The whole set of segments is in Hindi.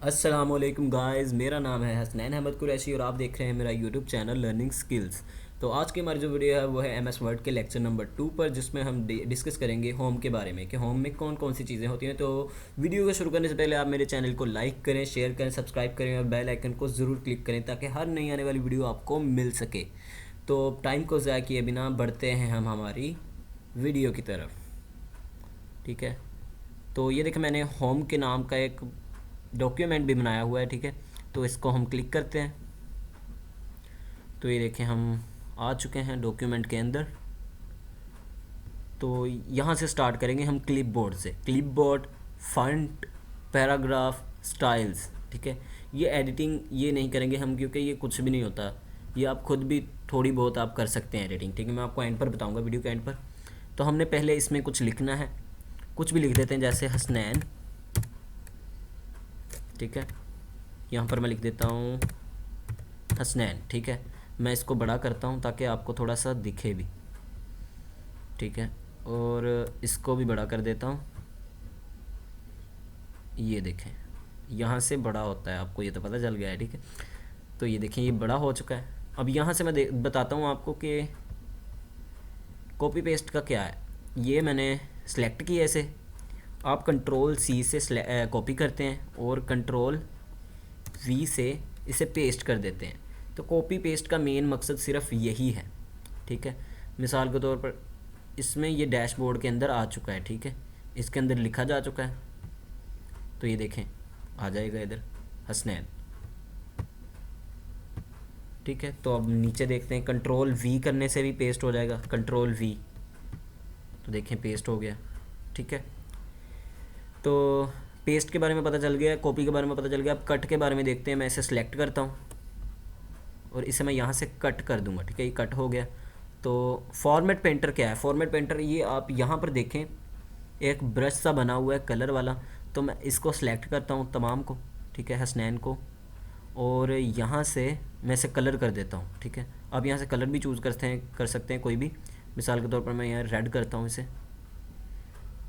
अस्सलामुअलैकुम गाइस, मेरा नाम है हसनैन अहमद कुरैशी और आप देख रहे हैं मेरा यूट्यूब चैनल लर्निंग स्किल्स। तो आज की हमारी जो वीडियो है वो है एमएस वर्ड के लेक्चर नंबर 2 पर, जिसमें हम डिस्कस करेंगे होम के बारे में कि होम में कौन कौन सी चीज़ें होती हैं। तो वीडियो को शुरू करने से पहले आप मेरे चैनल को लाइक करें, शेयर करें, सब्सक्राइब करें और बेल आइकन को ज़रूर क्लिक करें ताकि हर नई आने वाली वीडियो आपको मिल सके। तो टाइम को ज़ाया किए बिना बढ़ते हैं हम हमारी वीडियो की तरफ। ठीक है, तो ये देखें मैंने होम के नाम का एक डॉक्यूमेंट भी बनाया हुआ है। ठीक है, तो इसको हम क्लिक करते हैं तो ये देखें हम आ चुके हैं डॉक्यूमेंट के अंदर। तो यहाँ से स्टार्ट करेंगे हम क्लिपबोर्ड से। Clipboard, font, paragraph, styles. ठीक है, ये एडिटिंग ये नहीं करेंगे हम क्योंकि ये कुछ भी नहीं होता, ये आप खुद भी थोड़ी बहुत आप कर सकते हैं एडिटिंग। ठीक है, मैं आपको एंड पर बताऊँगा, वीडियो के एंड पर। तो हमने पहले इसमें कुछ लिखना है, कुछ भी लिख देते हैं जैसे हसनैन। ठीक है, यहाँ पर मैं लिख देता हूँ हसनैन। ठीक है, मैं इसको बड़ा करता हूँ ताकि आपको थोड़ा सा दिखे भी। ठीक है, और इसको भी बड़ा कर देता हूँ। ये देखें यहाँ से बड़ा होता है, आपको ये तो पता चल गया है। ठीक है, तो ये देखें ये बड़ा हो चुका है। अब यहाँ से मैं बताता हूँ आपको कि कॉपी पेस्ट का क्या है। ये मैंने सेलेक्ट किया इसे, आप कंट्रोल सी से कॉपी करते हैं और कंट्रोल वी से इसे पेस्ट कर देते हैं। तो कॉपी पेस्ट का मेन मकसद सिर्फ यही है। ठीक है, मिसाल के तौर पर इसमें ये डैशबोर्ड के अंदर आ चुका है। ठीक है, इसके अंदर लिखा जा चुका है, तो ये देखें आ जाएगा इधर हसनैन। ठीक है, तो अब नीचे देखते हैं, कंट्रोल वी करने से भी पेस्ट हो जाएगा। कंट्रोल वी, तो देखें पेस्ट हो गया। ठीक है, तो पेस्ट के बारे में पता चल गया, कॉपी के बारे में पता चल गया। अब कट के बारे में देखते हैं। मैं इसे सिलेक्ट करता हूँ और इसे मैं यहाँ से कट कर दूँगा। ठीक है, ये कट हो गया। तो फॉर्मेट पेंटर क्या है? फॉर्मेट पेंटर ये आप यहाँ पर देखें एक ब्रश सा बना हुआ है कलर वाला, तो मैं इसको सिलेक्ट करता हूँ तमाम को। ठीक है, हसनैन को, और यहाँ से मैं इसे कलर कर देता हूँ। ठीक है, अब यहाँ से कलर भी चूज़ कर सकते हैं कोई भी। मिसाल के तौर पर मैं यहाँ रेड करता हूँ इसे।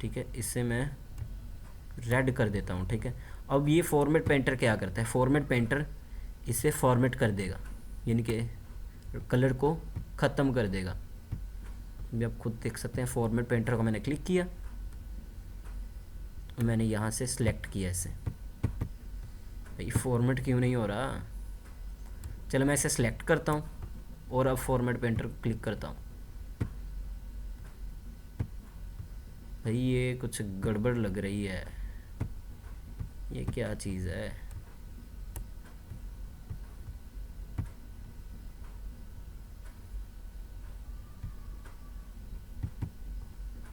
ठीक है, इससे मैं रेड कर देता हूँ। ठीक है, अब ये फॉर्मेट पेंटर क्या करता है? फॉर्मेट पेंटर इसे फॉर्मेट कर देगा, यानी कि कलर को ख़त्म कर देगा। अभी आप खुद देख सकते हैं, फॉर्मेट पेंटर को मैंने क्लिक किया, मैंने यहाँ से सिलेक्ट किया इसे। भाई फॉर्मेट क्यों नहीं हो रहा? चलो मैं इसे सिलेक्ट करता हूँ और अब फॉर्मेट पेंटर को क्लिक करता हूँ। भाई ये कुछ गड़बड़ लग रही है, ये क्या चीज़ है?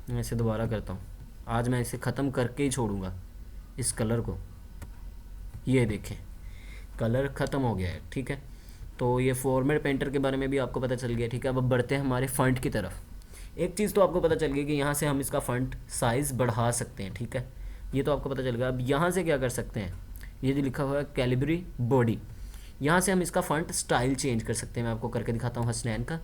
मैं इसे दोबारा करता हूँ। आज मैं इसे ख़त्म करके ही छोड़ूंगा इस कलर को। ये देखें कलर ख़त्म हो गया है। ठीक है, तो ये फॉर्मेट पेंटर के बारे में भी आपको पता चल गया। ठीक है, अब बढ़ते हैं हमारे फ़ॉन्ट की तरफ। एक चीज़ तो आपको पता चल गई कि यहाँ से हम इसका फ़ॉन्ट साइज़ बढ़ा सकते हैं। ठीक है, ये तो आपको पता चल गया। अब यहाँ से क्या कर सकते हैं, ये जो लिखा हुआ है कैलिबरी बॉडी, यहाँ से हम इसका फ़ॉन्ट स्टाइल चेंज कर सकते हैं। मैं आपको करके दिखाता हूँ हसनैन का।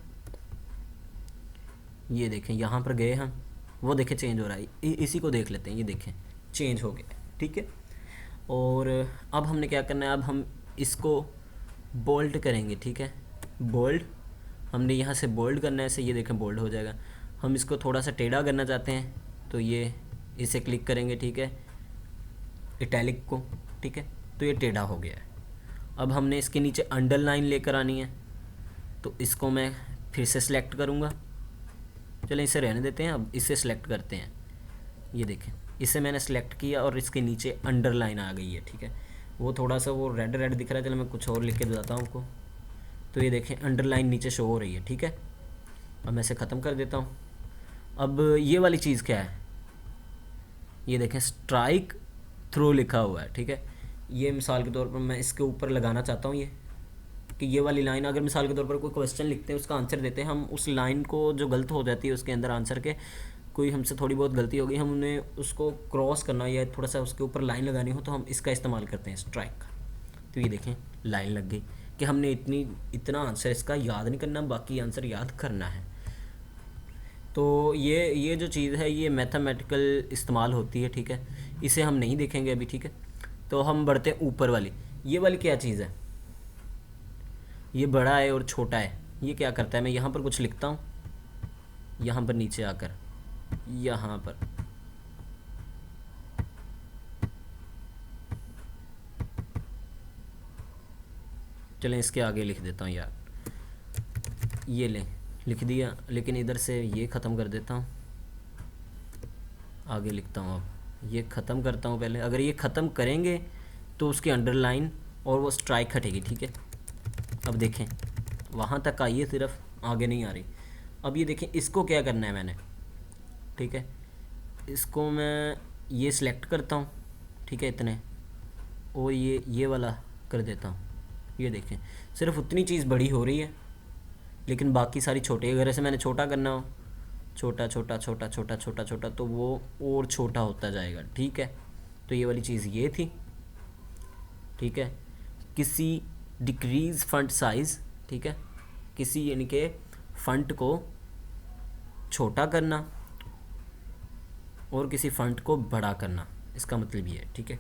ये देखें यहाँ पर गए हम, वो देखें चेंज हो रहा है। इसी को देख लेते हैं, ये देखें चेंज हो गया। ठीक है, और अब हमने क्या करना है, अब हम इसको बोल्ड करेंगे। ठीक है, बोल्ड हमने यहाँ से बोल्ड करना है इसे। ये देखें बोल्ड हो जाएगा। हम इसको थोड़ा सा टेढ़ा करना चाहते हैं तो ये इसे क्लिक करेंगे। ठीक है, इटैलिक को। ठीक है, तो ये टेढ़ा हो गया है। अब हमने इसके नीचे अंडरलाइन लेकर आनी है, तो इसको मैं फिर से सिलेक्ट करूँगा। चलें इसे रहने देते हैं, अब इसे सिलेक्ट करते हैं। ये देखें इसे मैंने सेलेक्ट किया और इसके नीचे अंडरलाइन आ गई है। ठीक है, वो थोड़ा सा वो रेड रेड दिख रहा है। चलो मैं कुछ और लिख के बताता हूँ आपको। तो ये देखें अंडरलाइन नीचे शो हो रही है। ठीक है, अब मैं इसे ख़त्म कर देता हूँ। अब ये वाली चीज़ क्या है, ये देखें स्ट्राइक थ्रू लिखा हुआ है। ठीक है, ये मिसाल के तौर पर मैं इसके ऊपर लगाना चाहता हूँ ये कि ये वाली लाइन, अगर मिसाल के तौर पर कोई क्वेश्चन लिखते हैं उसका आंसर देते हैं हम, उस लाइन को जो गलत हो जाती है उसके अंदर आंसर के, कोई हमसे थोड़ी बहुत गलती होगी, हम उन्हें उसको क्रॉस करना या थोड़ा सा उसके ऊपर लाइन लगानी हो तो हम इसका इस्तेमाल करते हैं स्ट्राइक। तो ये देखें लाइन लग गई कि हमने इतना आंसर इसका याद नहीं करना, बाकी आंसर याद करना है। तो ये जो चीज़ है ये मैथमेटिकल इस्तेमाल होती है। ठीक है, इसे हम नहीं देखेंगे अभी। ठीक है, तो हम बढ़ते हैं ऊपर वाली। ये वाली क्या चीज़ है, ये बड़ा है और छोटा है, ये क्या करता है, मैं यहाँ पर कुछ लिखता हूँ, यहाँ पर नीचे आकर यहाँ पर चलें इसके आगे लिख देता हूँ यार, ये लें लिख दिया, लेकिन इधर से ये ख़त्म कर देता हूँ, आगे लिखता हूँ। अब ये ख़त्म करता हूँ पहले, अगर ये ख़त्म करेंगे तो उसकी अंडरलाइन और वो स्ट्राइक हटेगी, ठीक है। अब देखें वहाँ तक आई है, सिर्फ आगे नहीं आ रही। अब ये देखें इसको क्या करना है मैंने, ठीक है, इसको मैं ये सिलेक्ट करता हूँ, ठीक है, इतने, और ये वाला कर देता हूँ। ये देखें सिर्फ उतनी चीज़ बड़ी हो रही है, लेकिन बाकी सारी छोटी। अगर ऐसे मैंने छोटा करना हो, छोटा छोटा छोटा छोटा छोटा छोटा, तो वो और छोटा होता जाएगा, ठीक है। तो ये वाली चीज़ ये थी, ठीक है। किसी डिक्रीज़ फंट साइज़, ठीक है, किसी यानी कि फ़ंट को छोटा करना और किसी फ़ंट को बड़ा करना, इसका मतलब ये है, ठीक है।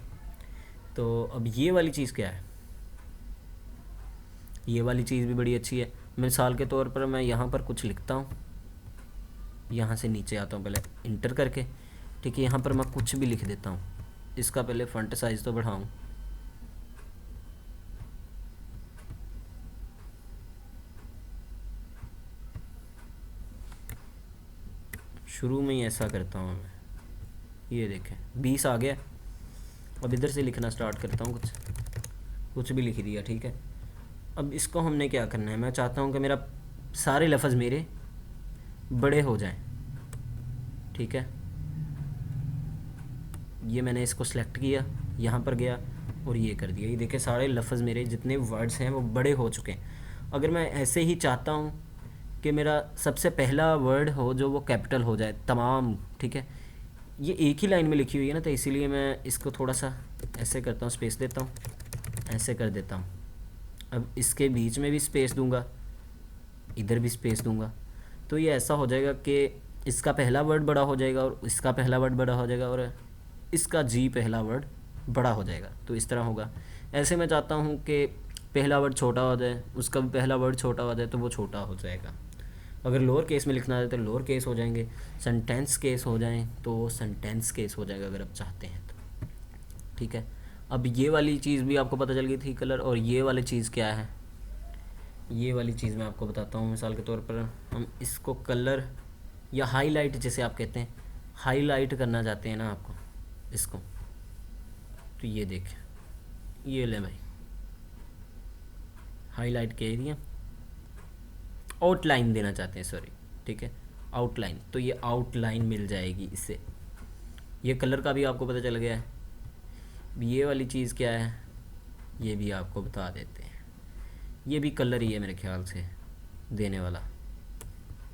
तो अब ये वाली चीज़ क्या है, ये वाली चीज़ भी बड़ी अच्छी है। मिसाल के तौर पर मैं यहाँ पर कुछ लिखता हूँ, यहाँ से नीचे आता हूँ पहले इंटर करके, ठीक है, यहाँ पर मैं कुछ भी लिख देता हूँ। इसका पहले फ़ंट साइज़ तो बढ़ाऊँ, शुरू में ही ऐसा करता हूँ मैं, ये देखें 20 आ गया। अब इधर से लिखना स्टार्ट करता हूँ, कुछ भी लिख दिया, ठीक है। अब इसको हमने क्या करना है, मैं चाहता हूँ कि मेरा सारे लफ्ज़ मेरे बड़े हो जाएं, ठीक है। ये मैंने इसको सेलेक्ट किया, यहाँ पर गया और ये कर दिया, ये देखें सारे लफ्ज़ मेरे जितने वर्ड्स हैं वो बड़े हो चुके हैं। अगर मैं ऐसे ही चाहता हूँ कि मेरा सबसे पहला वर्ड हो जो वो कैपिटल हो जाए तमाम, ठीक है, ये एक ही लाइन में लिखी हुई है ना, तो इसीलिए मैं इसको थोड़ा सा ऐसे करता हूँ, स्पेस देता हूँ, ऐसे कर देता हूँ। अब इसके बीच में भी स्पेस दूंगा, इधर भी स्पेस दूंगा, तो ये ऐसा हो जाएगा कि इसका पहला वर्ड बड़ा हो जाएगा और इसका पहला वर्ड बड़ा हो जाएगा और इसका जी पहला वर्ड बड़ा हो जाएगा। तो इस तरह होगा। ऐसे मैं चाहता हूँ कि पहला वर्ड छोटा हो जाए, उसका भी पहला वर्ड छोटा हो जाए, तो वो छोटा हो जाएगा। अगर लोअर केस में लिखना है तो लोअर केस हो जाएंगे, सेंटेंस केस हो जाएं तो सेंटेंस केस हो जाएगा अगर आप चाहते हैं तो, ठीक है। अब ये वाली चीज़ भी आपको पता चल गई थी कलर, और ये वाली चीज़ क्या है, ये वाली चीज़ मैं आपको बताता हूँ। मिसाल के तौर पर हम इसको कलर या हाईलाइट जैसे आप कहते हैं, हाईलाइट करना चाहते हैं ना आपको इसको, तो ये देखें, ये ले भाई हाईलाइट कह दिया, आउटलाइन देना चाहते हैं, सॉरी, ठीक है, आउटलाइन, तो ये आउटलाइन मिल जाएगी इससे। ये कलर का भी आपको पता चल गया है। ये वाली चीज़ क्या है, ये भी आपको बता देते हैं, ये भी कलर ही है मेरे ख्याल से देने वाला,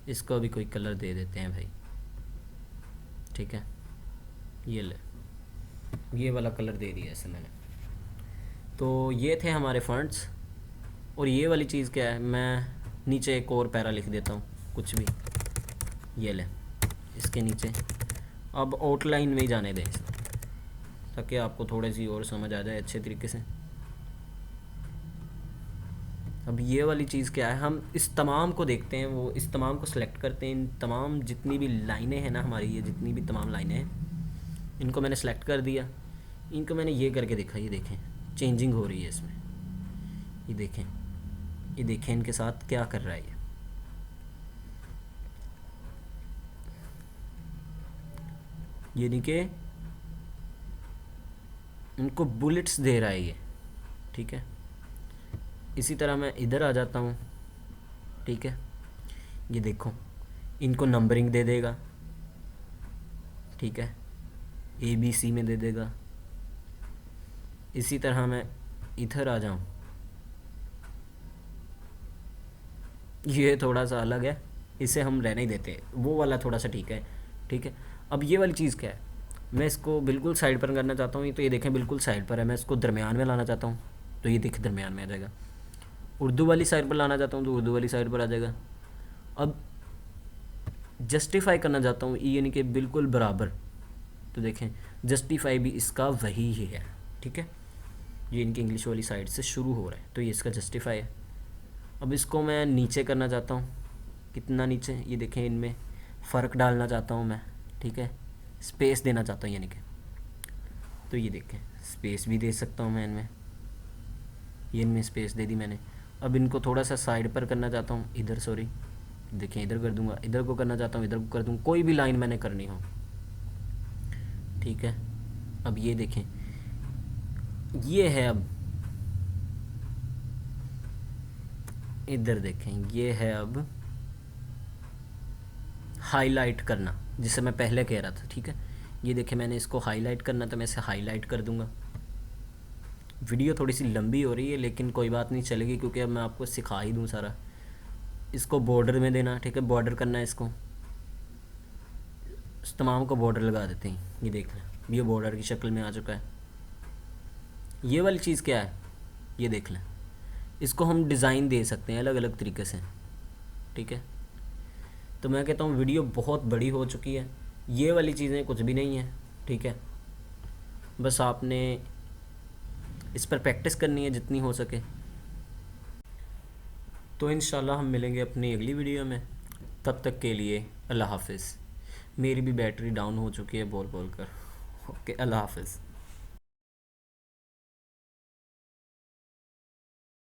इसको भी कोई कलर दे देते हैं भाई, ठीक है। ये ले, ये वाला कलर दे दिया ऐसे मैंने। तो ये थे हमारे फॉन्ट्स। और ये वाली चीज़ क्या है, मैं नीचे एक और पैरा लिख देता हूँ कुछ भी, ये ले इसके नीचे। अब आउटलाइन में ही जाने दें इसको, ताकि आपको थोड़ी सी और समझ आ जाए अच्छे तरीके से। अब ये वाली चीज़ क्या है, हम इस तमाम को देखते हैं, वो इस तमाम को सिलेक्ट करते हैं, इन तमाम जितनी भी लाइनें हैं ना हमारी, ये जितनी भी तमाम लाइनें हैं, इनको मैंने सेलेक्ट कर दिया, इनको मैंने ये करके देखा, ये देखें चेंजिंग हो रही है इसमें, ये देखें, ये देखें इनके साथ क्या कर रहा है ये यानी कि इनको बुलेट्स दे रहा है ये, ठीक है। इसी तरह मैं इधर आ जाता हूँ, ठीक है, ये देखो इनको नंबरिंग दे देगा, ठीक है, ABC में दे देगा। इसी तरह मैं इधर आ जाऊँ, ये थोड़ा सा अलग है, इसे हम रहने ही देते हैं, वो वाला थोड़ा सा ठीक है, ठीक है। अब ये वाली चीज़ क्या है, मैं इसको बिल्कुल साइड पर करना चाहता हूँ, तो ये देखें बिल्कुल साइड पर है, मैं इसको दरमियान में लाना चाहता हूँ, तो ये देखें दरमियान में आ जाएगा। उर्दू वाली साइड पर लाना चाहता हूँ तो उर्दू वाली साइड पर आ जाएगा। अब जस्टिफाई करना चाहता हूँ, यानी कि बिल्कुल बराबर, तो देखें जस्टिफाई भी इसका वही ही है, ठीक है। ये इनकी इंग्लिश वाली साइड से शुरू हो रहा है, तो ये इसका जस्टिफाई है। अब इसको मैं नीचे करना चाहता हूँ, कितना नीचे, ये देखें, इनमें फ़र्क डालना चाहता हूँ मैं, ठीक है, स्पेस देना चाहता हूँ यानी कि, तो ये देखें स्पेस भी दे सकता हूँ मैं इनमें, ये इनमें स्पेस दे दी मैंने। अब इनको थोड़ा सा साइड पर करना चाहता हूँ, इधर, सॉरी, देखें इधर कर दूँगा, इधर को करना चाहता हूँ, इधर को कर दूँ, कोई भी लाइन मैंने करनी हो, ठीक है। अब ये देखें, ये है, अब इधर देखें, ये है अब हाईलाइट करना, जिसे मैं पहले कह रहा था, ठीक है। ये देखें मैंने इसको हाईलाइट करना, तो मैं इसे हाईलाइट कर दूंगा। वीडियो थोड़ी सी लंबी हो रही है लेकिन कोई बात नहीं, चलेगी, क्योंकि अब मैं आपको सिखा ही दूँ सारा। इसको बॉर्डर में देना, ठीक है, बॉर्डर करना है इसको, इस तमाम को बॉर्डर लगा देते हैं। ये देख लें, ये बॉर्डर की शक्ल में आ चुका है। ये वाली चीज़ क्या है, ये देख लें, इसको हम डिज़ाइन दे सकते हैं अलग अलग तरीके से, ठीक है। तो मैं कहता हूँ वीडियो बहुत बड़ी हो चुकी है, ये वाली चीज़ें कुछ भी नहीं है, ठीक है। बस आपने इस पर प्रैक्टिस करनी है जितनी हो सके। तो इंशाल्लाह हम मिलेंगे अपनी अगली वीडियो में, तब तक के लिए अल्लाह हाफिज़। मेरी भी बैटरी डाउन हो चुकी है बोल बोल कर। ओके, अल्लाह हाफिज़।